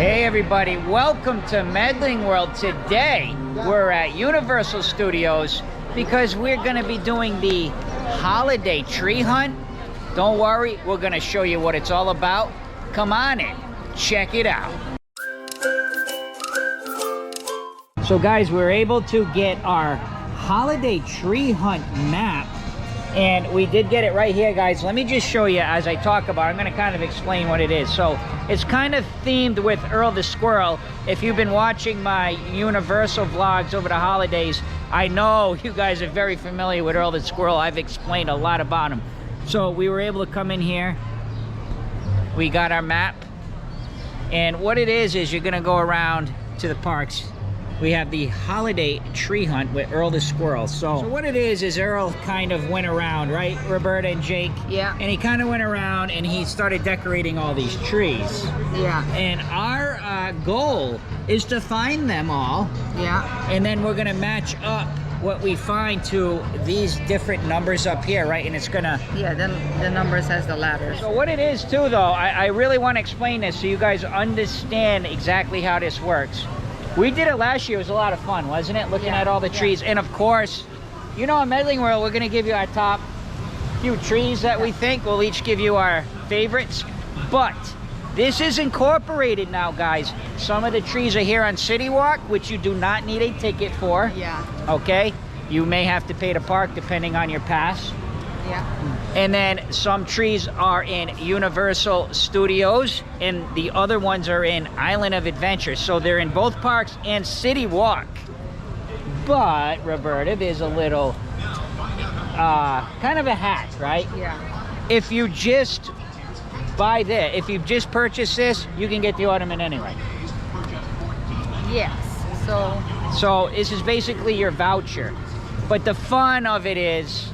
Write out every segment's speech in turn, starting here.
Hey everybody, welcome to Medling World. Today we're at Universal Studios because we're going to be doing the holiday tree hunt. Don't worry, we're going to show you what it's all about. Come on in, check it out. So guys, we're able to get our holiday tree hunt map, and we did get it right here, guys. Let me just show you as I talk about it. I'm going to kind of explain what it is. So it's kind of themed with Earl the Squirrel. If you've been watching my Universal vlogs over the holidays, I know you guys are very familiar with Earl the Squirrel. I've explained a lot about him. So we were able to come in here. We got our map. And what it is you're going to go around to the parks. We have the holiday tree hunt with Earl the Squirrel. So what it is Earl kind of went around, right, Roberta and Jake? Yeah. And he kind of went around and he started decorating all these trees. Yeah. And our goal is to find them all. Yeah. And then we're gonna match up what we find to these different numbers up here, right? And it's gonna... Yeah, then the numbers has the ladders. So what it is too, though, I really want to explain this so you guys understand exactly how this works. We did it last year. It was a lot of fun, wasn't it? Looking at all the trees. And of course, you know, in Medling World, we're going to give you our top few trees that we think. We'll each give you our favorites. But this is incorporated now, guys. Some of the trees are here on City Walk, which you do not need a ticket for. Yeah. Okay? You may have to pay to park depending on your pass. Yeah. And then some trees are in Universal Studios, and the other ones are in Island of Adventure. So they're in both parks and City Walk. But, Roberta, there's a little, kind of a hat, right? Yeah. If you just buy this, if you just purchase this, you can get the ornament anyway. Yes. So this is basically your voucher. But the fun of it is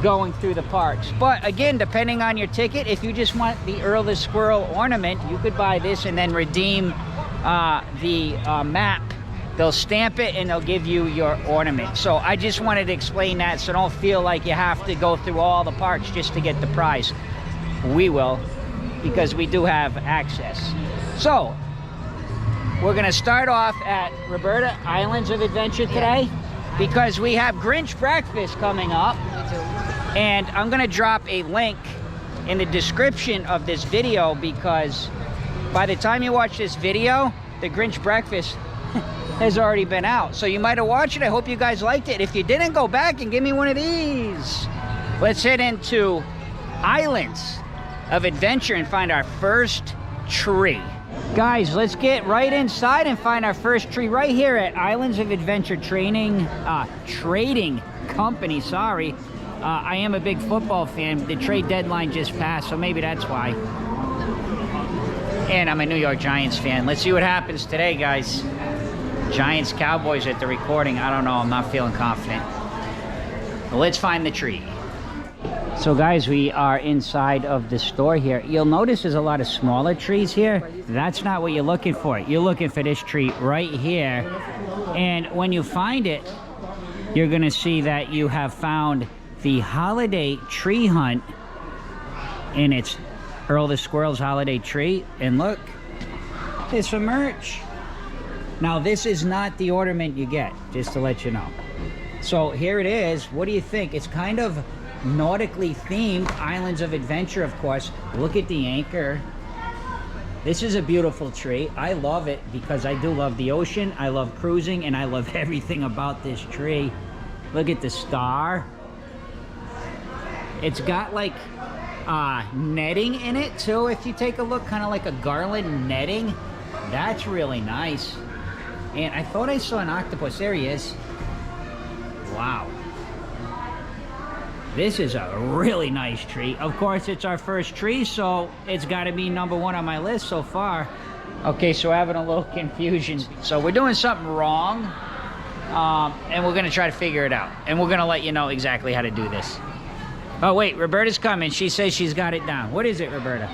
going through the parks. But again, depending on your ticket, if you just want the Earl the Squirrel ornament, you could buy this and then redeem the map. They'll stamp it and they'll give you your ornament. So I just wanted to explain that, so don't feel like you have to go through all the parks just to get the prize. We will, because we do have access. So we're gonna start off at Roberta Islands of Adventure today, because we have Grinch breakfast coming up. And I'm gonna drop a link in the description of this video, because by the time you watch this video, the Grinch breakfast has already been out. So you might have watched it. I hope you guys liked it. If you didn't, go back and give me one of these. Let's head into Islands of Adventure and find our first tree. Guys, let's get right inside and find our first tree right here at Islands of Adventure Trading Company. Sorry. I am a big football fan. The trade deadline just passed, so maybe that's why. And I'm a New York Giants fan. Let's see what happens today, guys. Giants, Cowboys at the recording. I don't know. I'm not feeling confident. But let's find the tree. So, guys, we are inside of the store here. You'll notice there's a lot of smaller trees here. That's not what you're looking for. You're looking for this tree right here. And when you find it, you're going to see that you have found the holiday tree hunt, and it's Earl the Squirrel's holiday tree. And look, there's some merch. Now, this is not the ornament you get, just to let you know. So here it is. What do you think? It's kind of nautically themed. Islands of Adventure, of course. Look at the anchor. This is a beautiful tree. I love it because I do love the ocean. I love cruising, and I love everything about this tree. Look at the star. It's got like netting in it too. If you take a look, kind of like a garland netting. That's really nice. And I thought I saw an octopus. There he is. Wow. This is a really nice tree. Of course, it's our first tree, so it's got to be #1 on my list so far. Okay, so having a little confusion. So we're doing something wrong, and we're going to try to figure it out. And we're going to let you know exactly how to do this. Oh, wait, Roberta's coming. She says she's got it down. What is it, Roberta?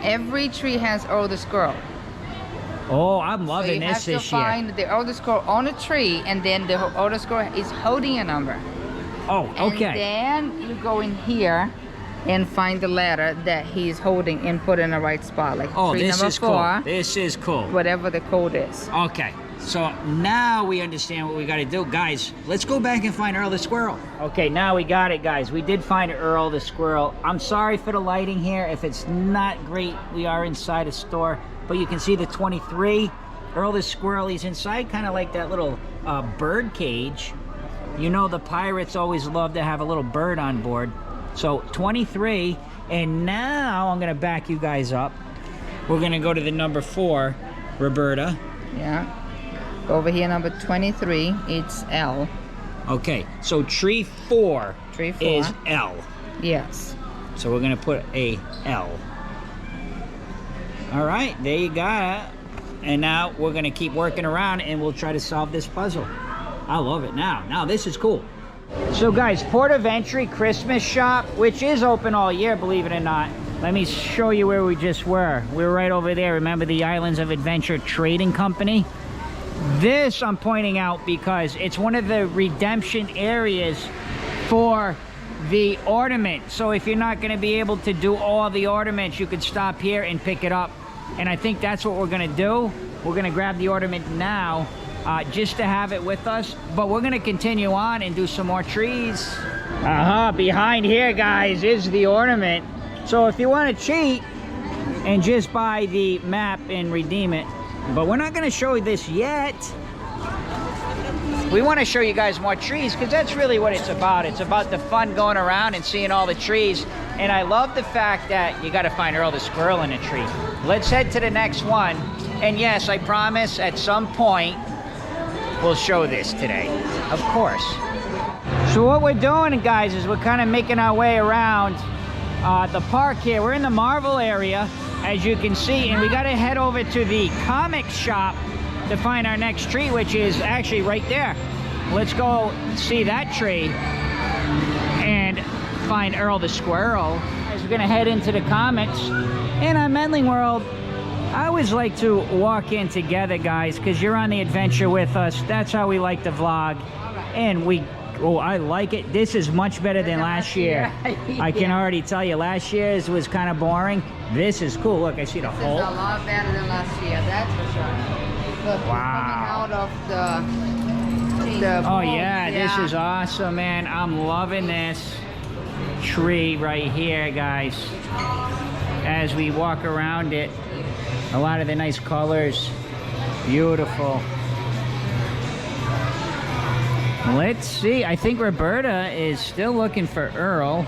Every tree has Earl the Squirrel. Oh, I'm loving this this year. So you have to find the Earl the Squirrel on a tree, and then the Earl the Squirrel is holding a number. Oh, okay. And then you go in here, and find the ladder that he's holding and put in the right spot. Like Oh, tree this number is 4, cool. This is cool. whatever the code is. Okay, so now we understand what we got to do. Guys, let's go back and find Earl the Squirrel. Okay, now we got it, guys. We did find Earl the Squirrel. I'm sorry for the lighting here. If it's not great, we are inside a store. But you can see the 23. Earl the Squirrel, he's inside kind of like that little bird cage. You know the pirates always love to have a little bird on board. So 23, and now I'm going to back you guys up. We're going to go to the number 4, Roberta. Yeah. Over here, number 23, it's L. Okay, so tree 4, Tree 4 is L. Yes. So we're gonna put a L. All right, there you got it. And now we're gonna keep working around and we'll try to solve this puzzle. I love it now. Now this is cool. So guys, Port of Entry Christmas shop, which is open all year, believe it or not. Let me show you where we just were. We were right over there. Remember the Islands of Adventure Trading Company? This I'm pointing out because it's one of the redemption areas for the ornament. So if you're not going to be able to do all the ornaments, you could stop here and pick it up. And I think that's what we're going to do. We're going to grab the ornament now just to have it with us. But we're going to continue on and do some more trees. Behind here, guys, is the ornament. So if you want to cheat and just buy the map and redeem it, but we're not going to show you this yet. We want to show you guys more trees because that's really what it's about. It's about the fun going around and seeing all the trees. And I love the fact that you got to find Earl the Squirrel in a tree. Let's head to the next one. And yes, I promise at some point we'll show this today, of course. So what we're doing, guys, is we're kind of making our way around the park here. We're in the Marvel area, as you can see, and we got to head over to the comic shop to find our next tree, which is actually right there. Let's go see that tree and find Earl the Squirrel. Guys, we're gonna head into the comics. And on Medling World, I always like to walk in together, guys, because you're on the adventure with us. That's how we like to vlog. And I like it. This is much better than last year. I can already tell you, last year's was kind of boring. This is cool. Look, I see the hole. It's a lot better than last year, that's for sure. Look, Wow. coming out of the Oh yeah, this is awesome, man. I'm loving this tree right here, guys. As we walk around it, a lot of the nice colors. Beautiful. Let's see. I think Roberta is still looking for Earl.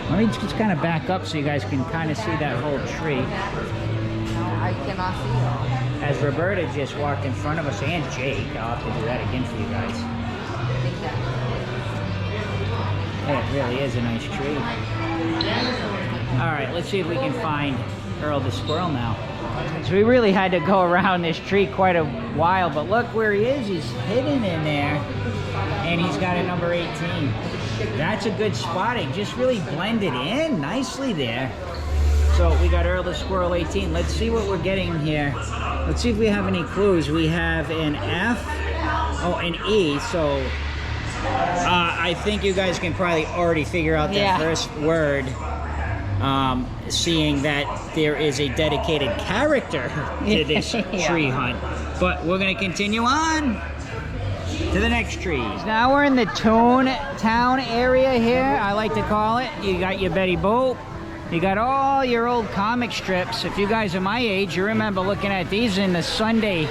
Let me just kind of back up so you guys can kind of see that whole tree. I cannot see it. As Roberta just walked in front of us, and Jake. I'll have to do that again for you guys. It really is a nice tree. All right, let's see if we can find Earl the Squirrel now. So we really had to go around this tree quite a while, but look where he is. He's hidden in there, and he's got a number 18. That's a good spotting. Just really blended in nicely there. So we got Earl the Squirrel 18. Let's see what we're getting here. Let's see if we have any clues. We have an F, an E. So I think you guys can probably already figure out the first word. Seeing that there is a dedicated character to this tree hunt. But we're gonna continue on to the next trees. Now we're in the Town area here, I like to call it. You got your Betty Boop. You got all your old comic strips. If you guys are my age, you remember looking at these in the Sunday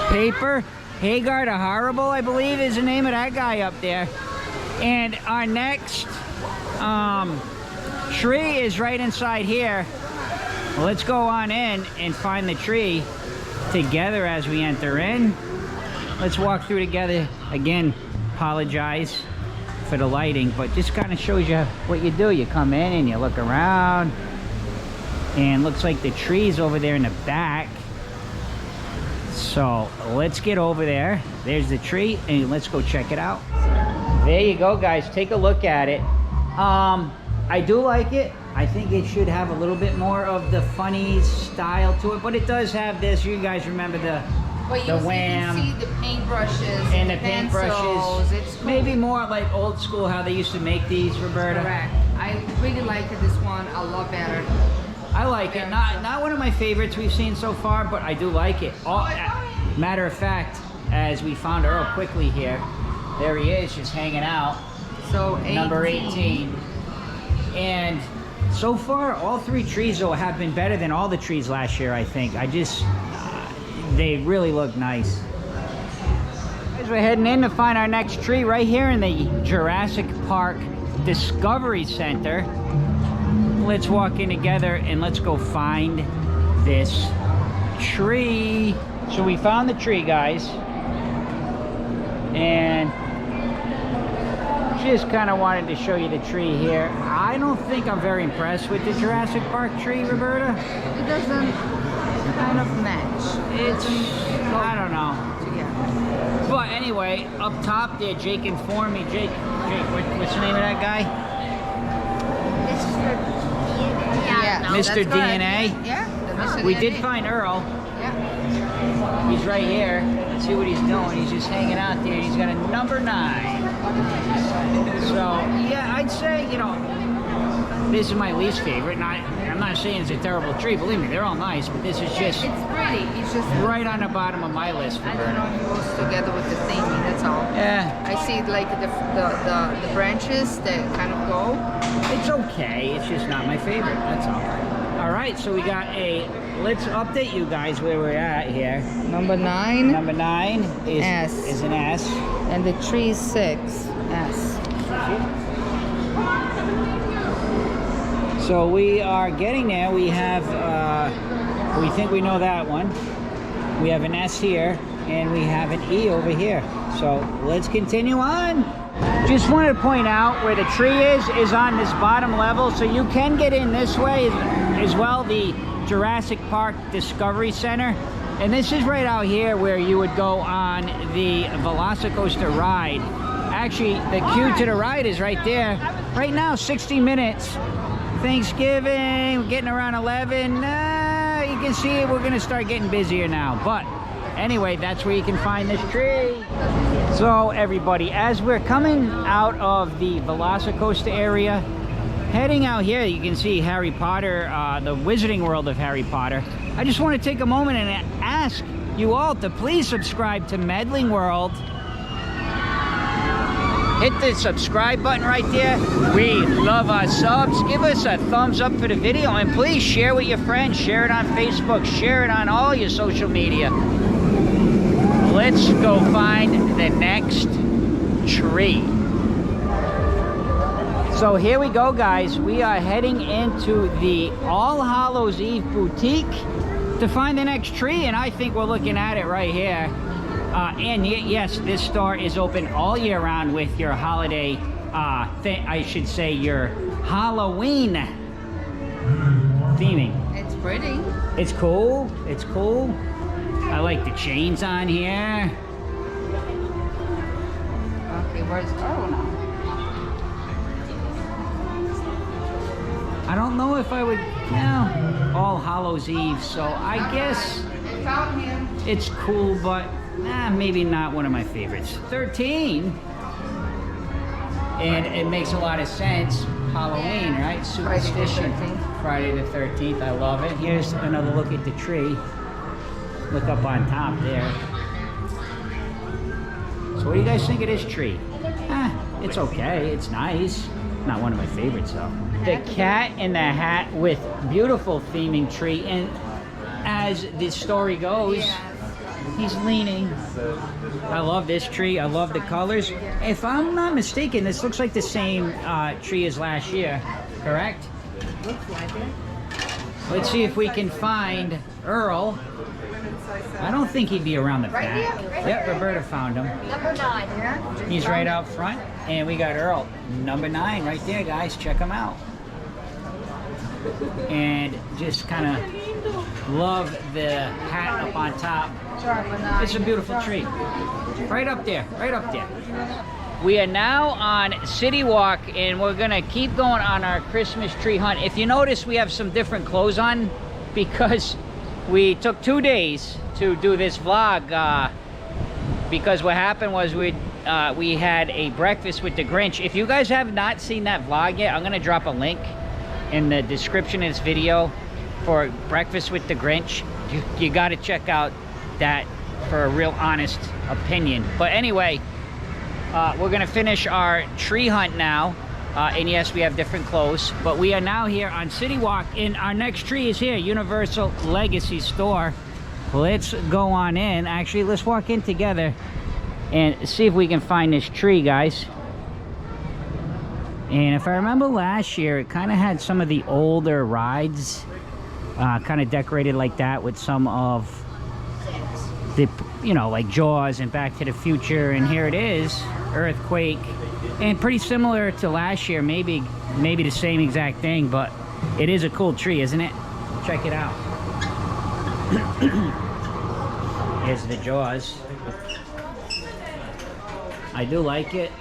paper. Hagar the Horrible, I believe, is the name of that guy up there. And our next tree is right inside here. Let's go on in and find the tree together as we enter in. Let's walk through together. Again, apologize for the lighting, but just kind of shows you what you do. You come in and you look around, and looks like the tree's over there in the back. So let's get over there. There's the tree, and let's go check it out. There you go, guys. Take a look at it. I do like it. I think it should have a little bit more of the funny style to it, but it does have this. You guys remember the wham, you can see the paintbrushes and the pencils. paintbrushes. It's cool. Maybe more like old school how they used to make these, Roberta. Correct. I really like this one a lot better. I like it. Not one of my favorites we've seen so far, but I do like it. Matter of fact, as we found Earl quickly here, there he is, just hanging out. So Number 18. And so far, all 3 trees though have been better than all the trees last year, I think. They really look nice. As we're heading in to find our next tree right here in the Jurassic Park Discovery Center. Let's walk in together and let's go find this tree. So we found the tree, guys. And just kind of wanted to show you the tree here. I don't think I'm very impressed with the Jurassic Park tree, Roberta. It doesn't kind of match. I don't know. Together. But anyway, up top there, Jake informed me. Jake, what's the name of that guy? Mr. DNA? Yeah, the Mr. We DNA. did find Earl. Yeah. He's right here. Let's see what he's doing. He's just hanging out there. He's got a number 9. So, yeah, I'd say, you know, this is my least favorite. I'm not saying it's a terrible tree. Believe me, they're all nice, but this is just... It's pretty. It's just... right on the bottom of my list for I don't know if it goes together with the theming, that's all. Yeah. I see like the branches that kind of go. It's okay. It's just not my favorite. That's all. All right, so we got let's update you guys where we're at here. Number 9. Number 9 is an S. And the tree 6. S. So we are getting there. We have, we think we know that one. We have an S here, and we have an E over here. So let's continue on. Just wanted to point out where the tree is on this bottom level, so you can get in this way as well, the Jurassic Park Discovery Center. And this is right out here where you would go on the Velocicoaster ride. Actually, the queue to the ride is right there. Right now, 60 minutes. Thanksgiving, we're getting around 11. You can see we're gonna start getting busier now. But anyway, that's where you can find this tree. So everybody, as we're coming out of the Velocicoaster area, heading out here, you can see Harry Potter, the Wizarding World of Harry Potter. I just want to take a moment and ask you all to please subscribe to Medling World. Hit the subscribe button right there. We love our subs. Give us a thumbs up for the video, and please share with your friends. Share it on Facebook. Share it on all your social media. Let's go find the next tree. So here we go, guys. We are heading into the All Hallows Eve Boutique to find the next tree, and I think we're looking at it right here. And yes, this store is open all year round with your holiday, I should say your Halloween theming. It's pretty. It's cool. It's cool. I like the chains on here. Okay, where's Earl now? I don't know if I would, All Hallows Eve, so I guess I found him. it's cool, but maybe not one of my favorites. 13, and it makes a lot of sense. Halloween, right? Superstition. Friday the 13th. I love it. Here's another look at the tree. Look up on top there. So what do you guys think of this tree? It's okay. It's nice. Not one of my favorites though. The cat in the hat with beautiful theming tree, and as the story goes, he's leaning. I love this tree. I love the colors. If I'm not mistaken, this looks like the same tree as last year, correct? Looks like it. Let's see if we can find Earl. I don't think he'd be around the back. Yep, Roberta found him. Number 9, yeah? He's right out front, and we got Earl, number 9 right there, guys. Check him out. And just kind of love the hat up on top. It's a beautiful tree. Right up there, right up there. We are now on City Walk, and we're gonna keep going on our Christmas tree hunt. If you notice, we have some different clothes on because we took 2 days to do this vlog, because what happened was we we had a breakfast with the Grinch. If you guys have not seen that vlog yet, I'm gonna drop a link in the description of this video for breakfast with the Grinch. You got to check out that for a real honest opinion. But anyway, we're gonna finish our tree hunt now. And yes, we have different clothes, but we are now here on City Walk, and our next tree is here, Universal Legacy Store. Let's go on in. Actually, let's walk in together and see if we can find this tree, guys. And if I remember last year, it kind of had some of the older rides kind of decorated like that, with some of the, you know, like Jaws and Back to the Future. And here it is, Earthquake. And pretty similar to last year, maybe the same exact thing, but it is a cool tree, isn't it? Check it out. Here's the Jaws. I do like it.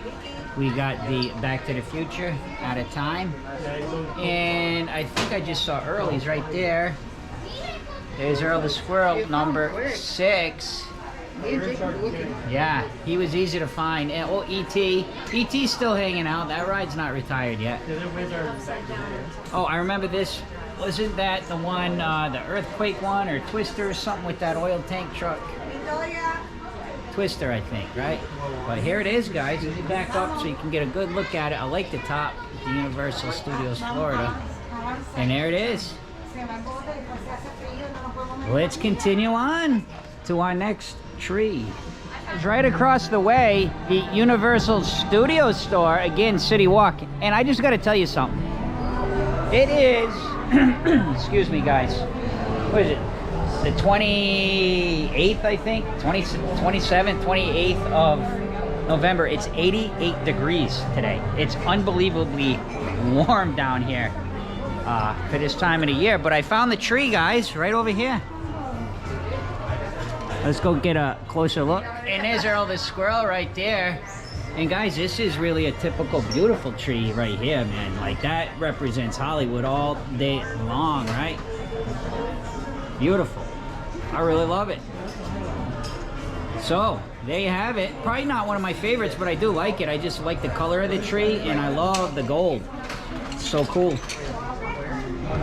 We got the Back to the Future at a time. And I think I just saw Earl, he's right there. There's Earl the Squirrel, number 6. Yeah, he was easy to find. And, oh, E.T. E.T.'s still hanging out. That ride's not retired yet. Oh, I remember this. Wasn't that the one, the Earthquake one, or Twister or something with that oil tank truck? Twister, I think, right? But here it is, guys. Let me back up so you can get a good look at it. I like the top, the Universal Studios Florida. And there it is. Let's continue on to our next tree. It's right across the way, the Universal Studios store, again, City Walk. And I just got to tell you something. It is, excuse me, guys. What is it? The 28th, I think, 27th, 28th of November. It's 88 degrees today. It's unbelievably warm down here for this time of the year. But I found the tree, guys, right over here. Let's go get a closer look. And there's Earl the Squirrel right there. And guys, this is really a typical beautiful tree right here, man. Like, that represents Hollywood all day long, right? Beautiful. I really love it. So, there you have it. Probably not one of my favorites, but I do like it. I just like the color of the tree, and I love the gold. So cool.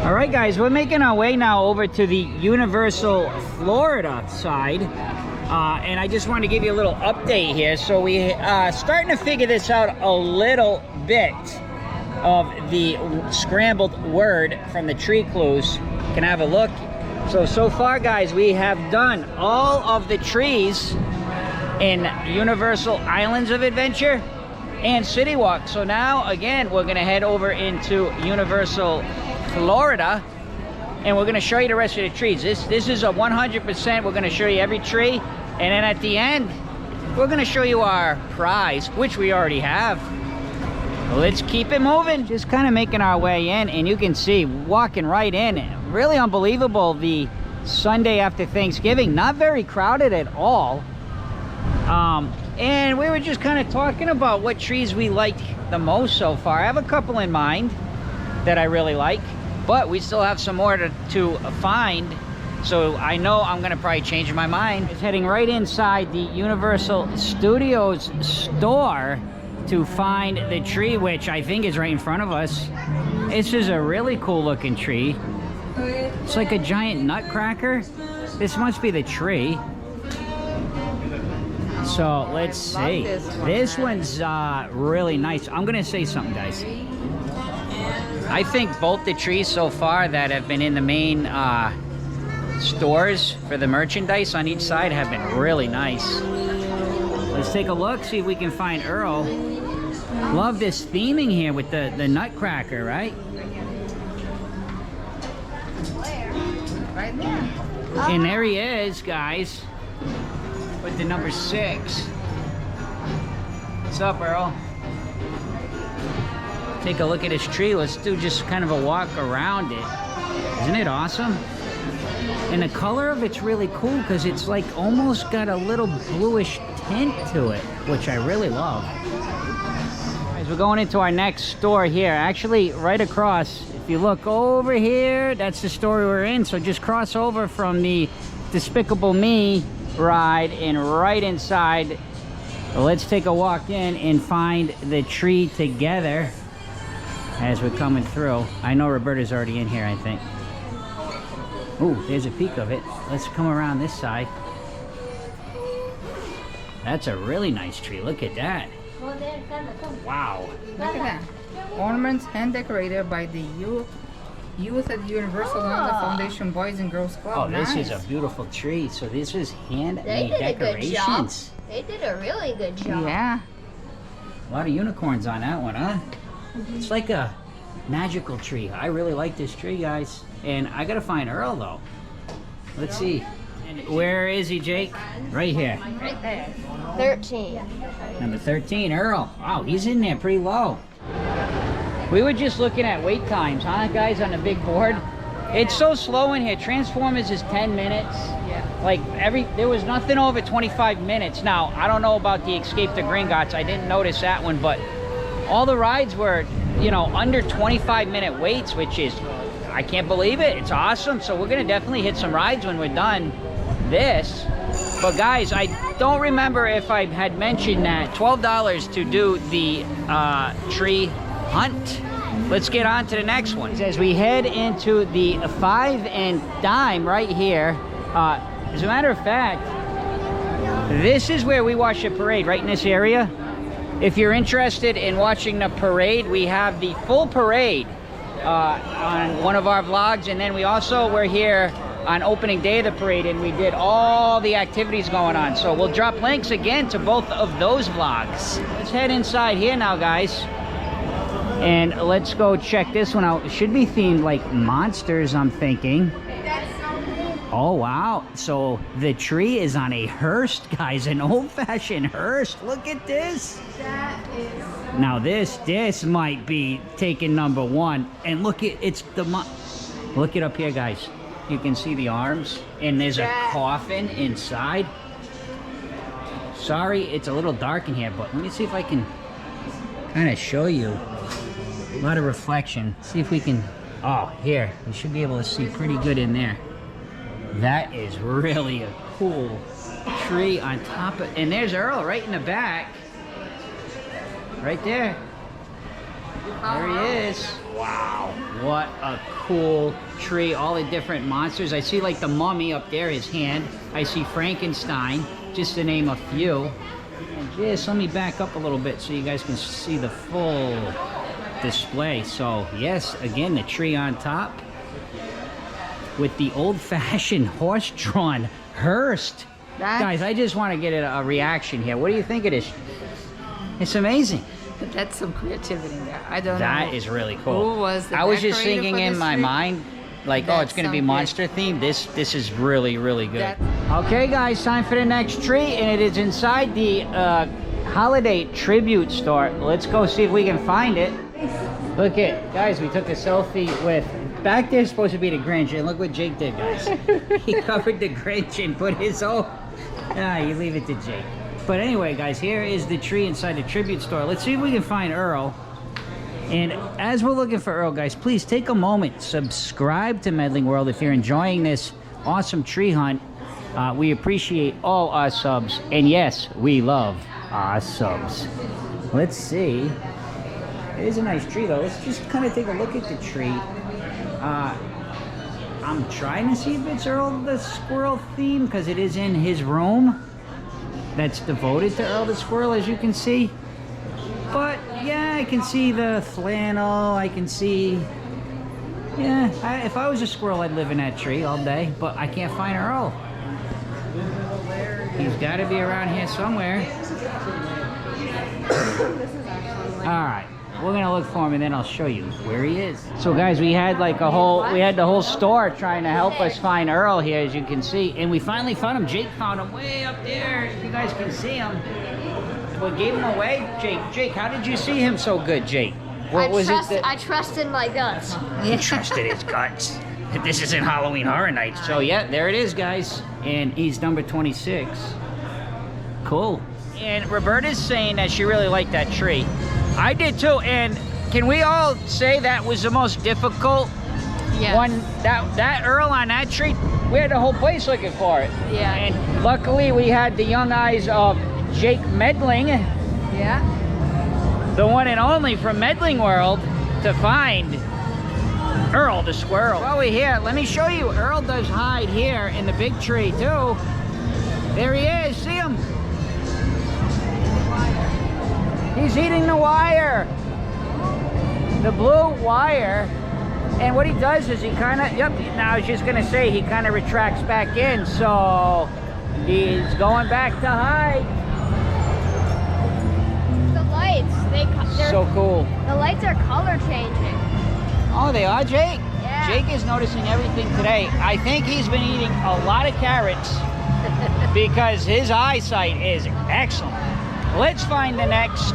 All right, guys, we're making our way now over to the Universal Florida side. And I just wanted to give you a little update here. So we starting to figure this out a little bit of the scrambled word from the tree clues. You can have a look. So far, guys, we have done all of the trees in Universal Islands of Adventure and City Walk. So now, again, we're going to head over into Universal Florida, and we're going to show you the rest of the trees. This is a 100%. We're going to show you every tree, and then at the end, we're going to show you our prize, which we already have. Let's keep it moving. Just kind of making our way in, and you can see, walking right in. Really unbelievable, the Sunday after Thanksgiving. Not very crowded at all. And we were just kind of talking about what trees we liked the most so far. I have a couple in mind that I really like, but we still have some more to find. So I know I'm gonna probably change my mind. It's heading right inside the Universal Studios store to find the tree, which I think is right in front of us. This is a really cool looking tree. It's like a giant nutcracker. This must be the tree. So let's see. This one's really nice. I'm gonna say something, guys. I think both the trees so far that have been in the main stores for the merchandise on each side have been really nice. Let's take a look, see if we can find Earl. Love this theming here with the nutcracker, right? Right there. And there he is, guys, with the number 6. What's up, Earl? Take a look at this tree. Let's do just kind of a walk around it. Isn't it awesome? And the color of it's really cool because it's like almost got a little bluish tint to it, which I really love. Guys, we're going into our next store here. Actually, right across. If you look over here, that's the store we're in. So just cross over from the Despicable Me ride, and right inside Well, let's take a walk in and find the tree together as we're coming through. I know Roberta's already in here, I think. Ooh, there's a peek of it. Let's come around this side. That's a really nice tree. Look at that. Wow. Look at that. Ornaments hand decorated by the youth at Universal London Foundation Boys and Girls Club. Oh, this Nice. is a beautiful tree. So this is handmade They did a good job. decorations. They did a really good job. Yeah. A lot of unicorns on that one, huh? It's like a magical tree. I really like this tree, guys. And I gotta find Earl, though. Let's see. Where is he, Jake? Right here. Right there. 13. Number 13, Earl. Wow, he's in there pretty low. We were just looking at wait times, huh, guys, on the big board? It's so slow in here. Transformers is 10 minutes. Yeah. Like, there was nothing over 25 minutes. Now, I don't know about the Escape to Gringotts. I didn't notice that one, but all the rides were, you know, under 25-minute waits, which is, I can't believe it. It's awesome. So we're gonna definitely hit some rides when we're done this. But guys, I don't remember if I had mentioned that $12 to do the tree hunt. Let's get on to the next one. As we head into the 5 and dime right here, as a matter of fact, this is where we watch the parade, right in this area. If you're interested in watching the parade, we have the full parade on one of our vlogs, and then we also were here on opening day of the parade, and we did all the activities going on. So we'll drop links again to both of those vlogs. Let's head inside here now, guys, and let's go check this one out. It should be themed like monsters, I'm thinking. Oh wow, so the tree is on a hearse, guys, an old-fashioned hearse. Look at this. That is. Now this might be taking number one. And look at, look it up here, guys. You can see the arms, and there's a coffin inside. Sorry, it's a little dark in here, but let me see if I can kind of show you. A lot of reflection. See if we can, oh, here. You should be able to see pretty good in there. That is really a cool tree on top of, and there's Earl right in the back. Right there. There he is. Wow, what a cool tree. All the different monsters. I see like the mummy up there, his hand. I see Frankenstein, just to name a few. And just let me back up a little bit so you guys can see the full display. So yes, again, the tree on top with the old-fashioned horse-drawn hearse. Guys, I just want to get a reaction here. What do you think of this? It's amazing. That's some creativity there. I don't know. That is really cool. Who was the I was just decorator thinking for in this my tree? mind, like, oh, it's going to be some monster themed. This is really, really good. That's- Okay, guys, time for the next tree, and it is inside the holiday tribute store. Let's go see if we can find it. Look at, guys, we took a selfie with, back there's supposed to be the Grinch, and look what Jake did, guys. He covered the Grinch and put his own, you leave it to Jake. But anyway, guys, here is the tree inside the tribute store. Let's see if we can find Earl. And as we're looking for Earl, guys, please take a moment, subscribe to Medling World if you're enjoying this awesome tree hunt. We appreciate all our subs, and yes, we love our subs. Let's see. It is a nice tree, though. Let's just kind of take a look at the tree. I'm trying to see if it's Earl the Squirrel theme, because it is in his room that's devoted to Earl the Squirrel, as you can see. But yeah, I can see the flannel. I can see, yeah, if I was a squirrel, I'd live in that tree all day, but I can't find Earl. He's got to be around here somewhere. All right, we're gonna look for him, and then I'll show you where he is. So guys, we had like the whole store trying to help us find Earl here, as you can see, and we finally found him. Jake found him way up there, if you guys can see him. What gave him away? Jake, how did you see him so good, Jake? What was it that... I trusted my guts. He trusted his guts. This isn't Halloween Horror Nights. So yeah, there it is, guys. And he's number 26. Cool. And Roberta's saying that she really liked that tree. I did too. And can we all say that was the most difficult one? That Earl on that tree, we had the whole place looking for it. Yeah. And luckily we had the young eyes of Jake Medling, Yeah. the one and only from Medling World, to find Earl the Squirrel. While we're here, let me show you. Earl does hide here in the big tree too. There he is. See him? He's eating the wire. The blue wire. And what he does is he kind of, yep, now I was just going to say, he kind of retracts back in. So he's going back to hide. The lights, they're So cool. The lights are color changing. Oh, they are, Jake? Yeah. Jake is noticing everything today. I think he's been eating a lot of carrots because his eyesight is excellent. Let's find the next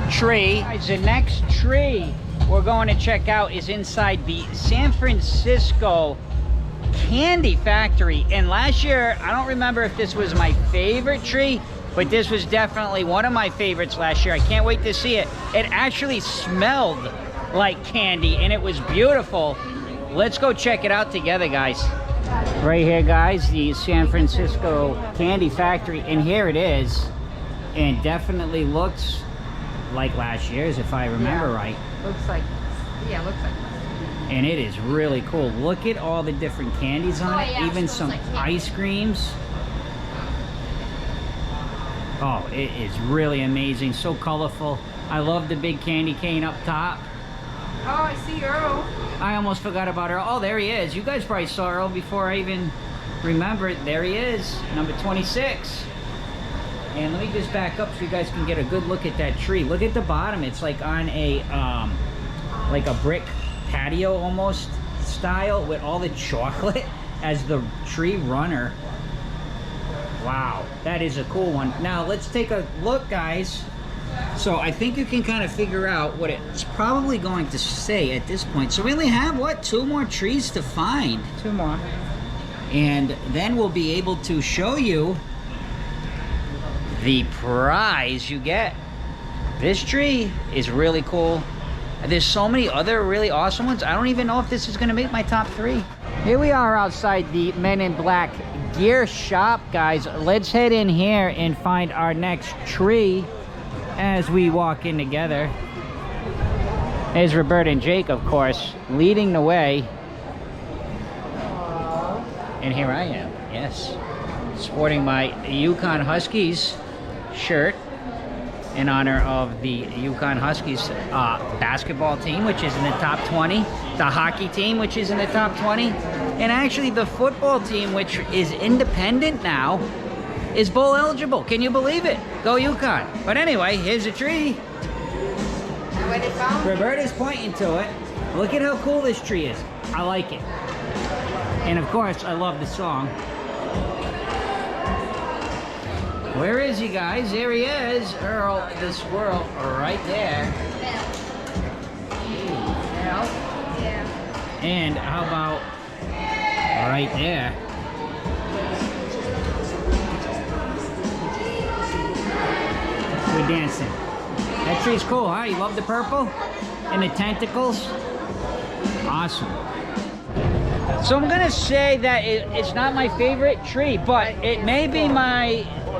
tree. Guys, the next tree we're going to check out is inside the San Francisco candy factory. And last year, I don't remember if this was my favorite tree, but this was definitely one of my favorites last year. I can't wait to see it. It actually smelled like candy and it was beautiful. Let's go check it out together, guys. Right here, guys, the San Francisco candy factory, and here it is. And definitely looks like last year's, if I remember right. Looks like, yeah, looks like. And it is really cool. Look at all the different candies on Oh, it, yeah, even it some smells like candy. ice creams. Oh, it is really amazing, so colorful. I love the big candy cane up top. Oh, I see Earl. I almost forgot about Earl. Oh, there he is. You guys probably saw Earl before I even remember it. There he is, number 26. And let me just back up so you guys can get a good look at that tree. Look at the bottom. It's like on a like a brick patio almost style with all the chocolate as the tree runner. Wow, that is a cool one. Now let's take a look, guys. So I think you can kind of figure out what it's probably going to say at this point. So we only have, what, 2 more trees to find. 2 more. And then we'll be able to show you the prize you get. This tree is really cool. There's so many other really awesome ones. I don't even know if this is gonna make my top 3. Here we are outside the Men in Black gear shop, guys. Let's head in here and find our next tree as we walk in together. There's Roberta and Jake, of course, leading the way. And here I am, yes, sporting my Yukon Huskies shirt in honor of the Yukon Huskies basketball team, which is in the top 20, the hockey team, which is in the top 20, and actually the football team, which is independent now, is bowl eligible. Can you believe it? Go Yukon. But anyway, here's a tree. Where they found? Roberta's pointing to it. Look at how cool this tree is. I like it. And of course, I love the song. Where is he, guys? There he is. Earl the Squirrel, right there. Yeah. And how about right there? We're dancing. That tree's cool, huh? You love the purple? And the tentacles? Awesome. So I'm gonna say that it's not my favorite tree, but it may be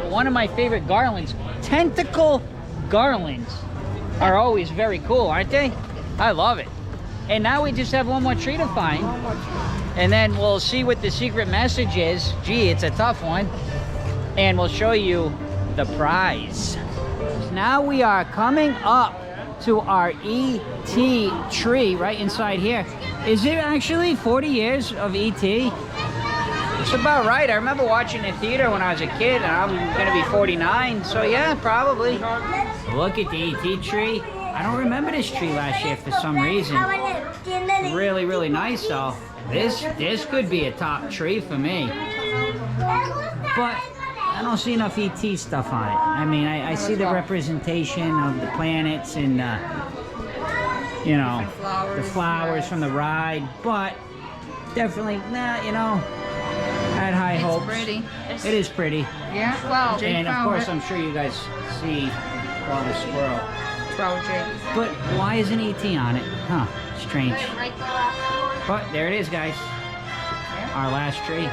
one of my favorite garlands. Tentacle garlands are always very cool, aren't they? I love it. And now we just have one more tree to find. And then we'll see what the secret message is. Gee, it's a tough one. And we'll show you the prize. Now we are coming up to our E.T. tree right inside here. Is it actually 40 years of E.T.? It's about right. I remember watching in theater when I was a kid, and I'm gonna be 49, so yeah, probably. Look at the E.T. tree. I don't remember this tree last year for some reason. Really, really nice though. This could be a top tree for me. But I don't see enough ET stuff on it. I mean, I see the representation of the planets and you know, the flowers from the ride, but definitely, nah, you know, I had high hopes. It's pretty. It is pretty. Yeah, well, Jake And of found course, it. I'm sure you guys see Earl the Squirrel. Well, Jake. But why isn't ET on it? Huh, strange. Right there. But there it is, guys. Our last tree.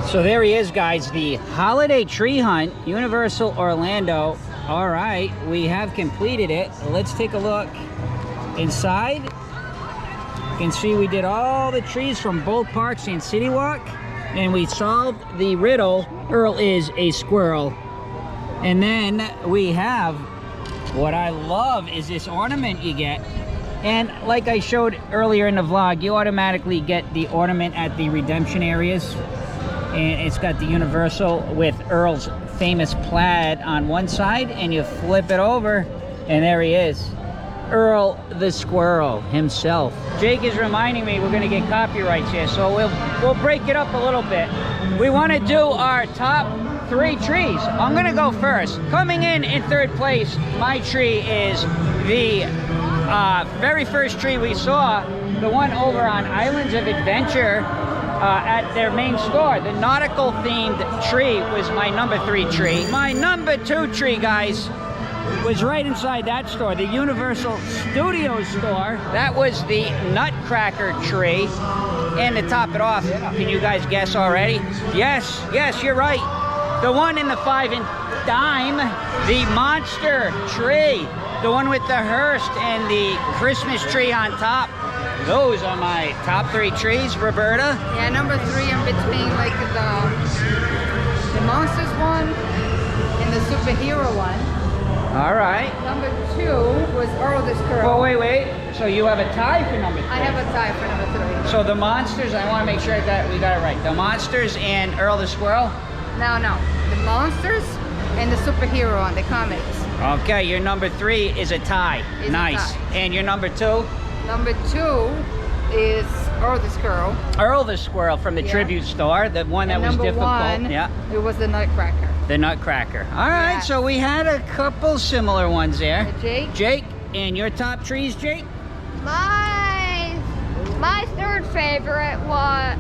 So there he is, guys, the holiday tree hunt, Universal Orlando. All right, we have completed it. Let's take a look inside. You can see we did all the trees from both parks and City Walk, and we solved the riddle, Earl is a squirrel. And then we have, what I love is this ornament you get. And like I showed earlier in the vlog, you automatically get the ornament at the redemption areas. And it's got the Universal with Earl's famous plaid on one side, and you flip it over, and there he is. Earl the Squirrel himself. Jake is reminding me we're gonna get copyrights here, so we'll break it up a little bit. We wanna do our top 3 trees. I'm gonna go first. Coming in 3rd place, my tree is the very first tree we saw, the one over on Islands of Adventure at their main store. The nautical themed tree was my number 3 tree. My number 2 tree, guys, was right inside that store, the Universal Studios store. That was the Nutcracker tree. And to top it off, can you guys guess already? Yes, you're right. The one in the 5 and dime, the monster tree. The one with the hearse and the Christmas tree on top. Those are my top 3 trees, Roberta. Yeah, number 3, I'm between like the monsters one and the superhero one. All right. Number 2 was Earl the Squirrel. Oh, wait. So you have a tie for number 3. I have a tie for number 3. So the monsters, I want to make sure that we got it right. The monsters and Earl the Squirrel? No. The monsters and the superhero on the comics. Okay, your number 3 is a tie. Is a nice. tie. And your number 2? Number 2 is Earl the Squirrel. Earl the Squirrel from the tribute store, the one that And was number difficult. 1, yeah. it was the Nutcracker. The Nutcracker. All right, Yeah. so we had a couple similar ones there. Jake? Jake, and your top trees, Jake? My 3rd favorite was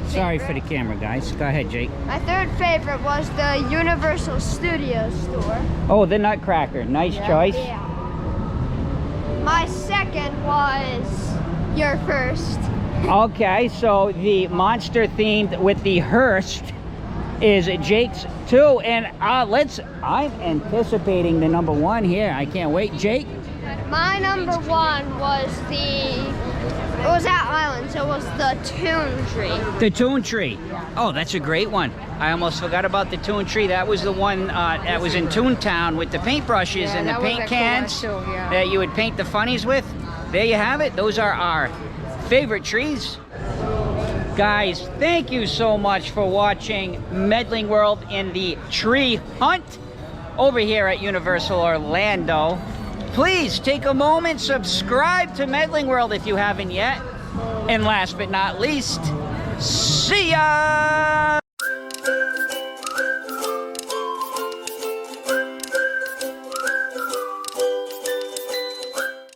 Sorry for the camera, guys. Go ahead, Jake. My 3rd favorite was the Universal Studios store. Oh, the Nutcracker. Nice choice. Yeah. My 2nd was your 1st. Okay, so the monster themed with the hearse is Jake's 2, and I'm anticipating the number 1 here. I can't wait. Jake? My number 1 was it was at Islands, so it was the Toon Tree. The Toon Tree. Oh, that's a great one. I almost forgot about the Toon Tree. That was the one that was in Toontown with the paintbrushes and the paint cans that you would paint the funnies with. There you have it. Those are our favorite trees. Guys, thank you so much for watching Medling World in the tree hunt over here at Universal Orlando. Please take a moment, subscribe to Medling World if you haven't yet. And last but not least, see ya!